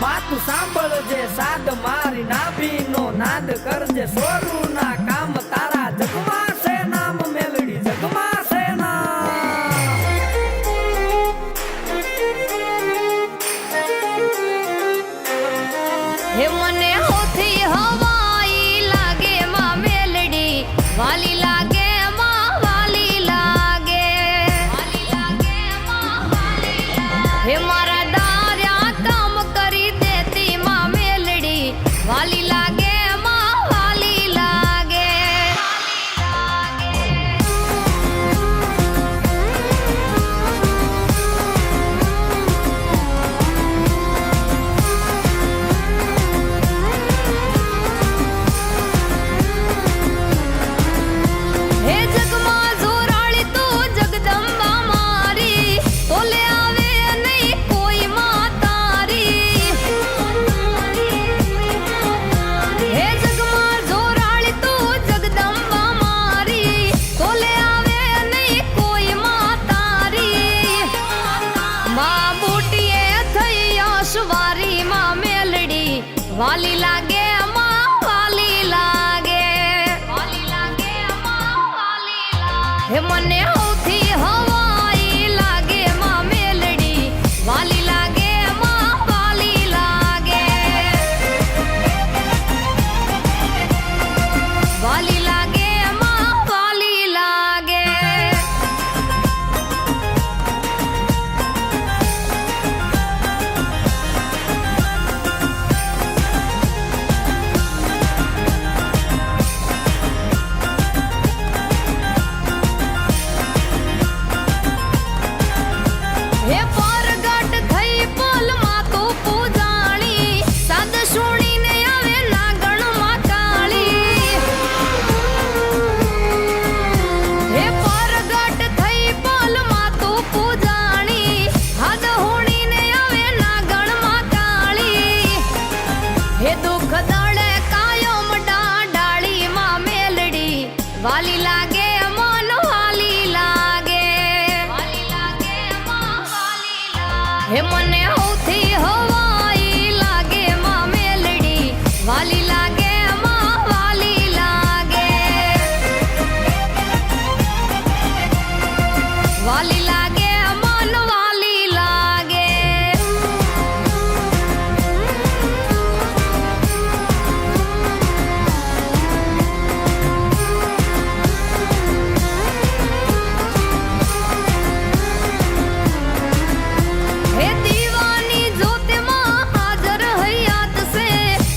માતું સાંભળજે સાદ મારી નાભીનો નાદ કરજે સોરુના કામ તારા જગમાં છે નામ મેલડી જગમાં છે નામ હે મને હોથી હવાઈ લાગે માં મેલડી વાલી લાગે માં વાલી લાગે હે મારા દાર્યા કામ કરી દેતી માં મેલડી વાલી લાગે માં વાલી લાગે હે જગમાં જોરાળી તું જગદંબા મારી તોલે આવે નહીં કોઈ માં તારી હે જગમાં જોરાળી તું જગદંબા મારી તોલે આવે નહીં કોઈ માં તારી માં બુટીએ થઈ અશવારી માં મેલડી વાલી લાગે માં વાલી લાગે હે મને હોથી હવાઈ લાગે માં મેલડી વાલી લાગે માં વાલી લાગે વાલી લાગે માં વાલી લાગે હે પરગટ થઈ પોલમાં તું પૂજાણી સાદ સુણીને આવે નાગણમાં કાળી હે પરગટ થઈ પોલમાં તું પૂજાણી હાદ હુણીને આવે નાગણમાં કાળી હે દુઃખ દળે કાયમ ડાળી માં મેલડી વાલી લાગે મન વાલી લાગે હે મને હોથી હવાઈ લાગે માં મેલડી વાલી લાગે માં વાલી લાગે વાલી લાગે મન વાલી લાગે હે દીવાની જ્યોતિમાં હાજર હૈયાત છે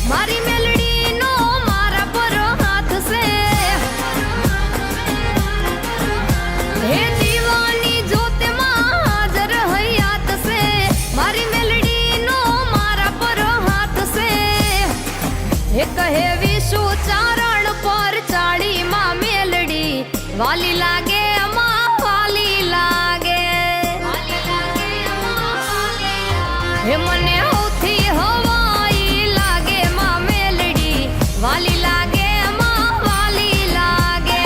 મારી મેલડીનો મારા પર હાથ છે હે દીવાની જ્યોતિમાં હાજર હૈયાત છે મારી મેલડીનો મારા પર હાથ છે હે કહે વિશુ ચારણ પર ચાળીમાં મેલડી વાલી લાગે માં વાલી લાગે હે મને હોથી હવાઈ લાગે માં મેલડી વાલી લાગે માં વાલી લાગે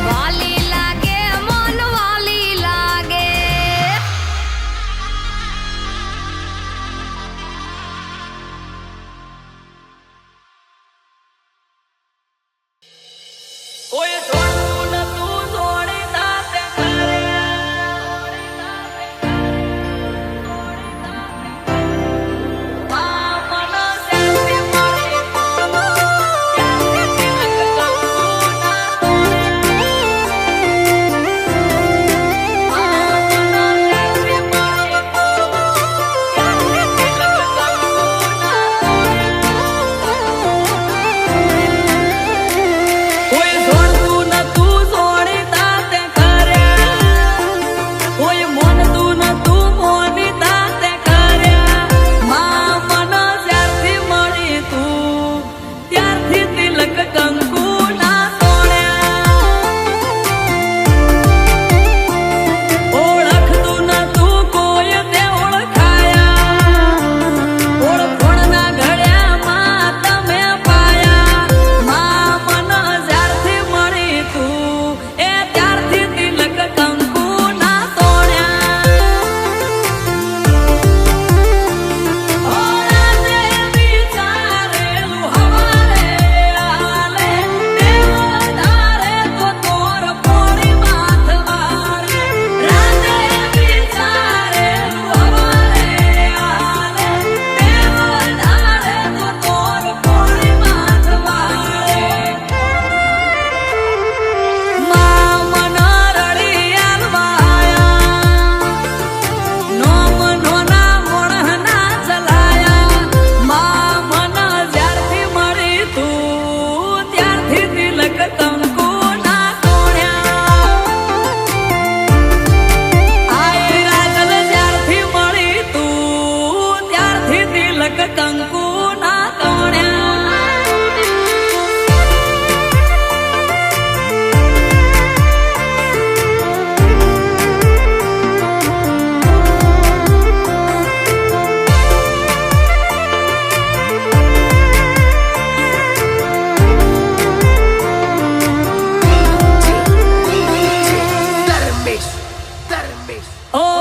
વાલી લાગે મન વાલી લાગે કોઈ જોડું નતું જોડી દાતે કરે ઓ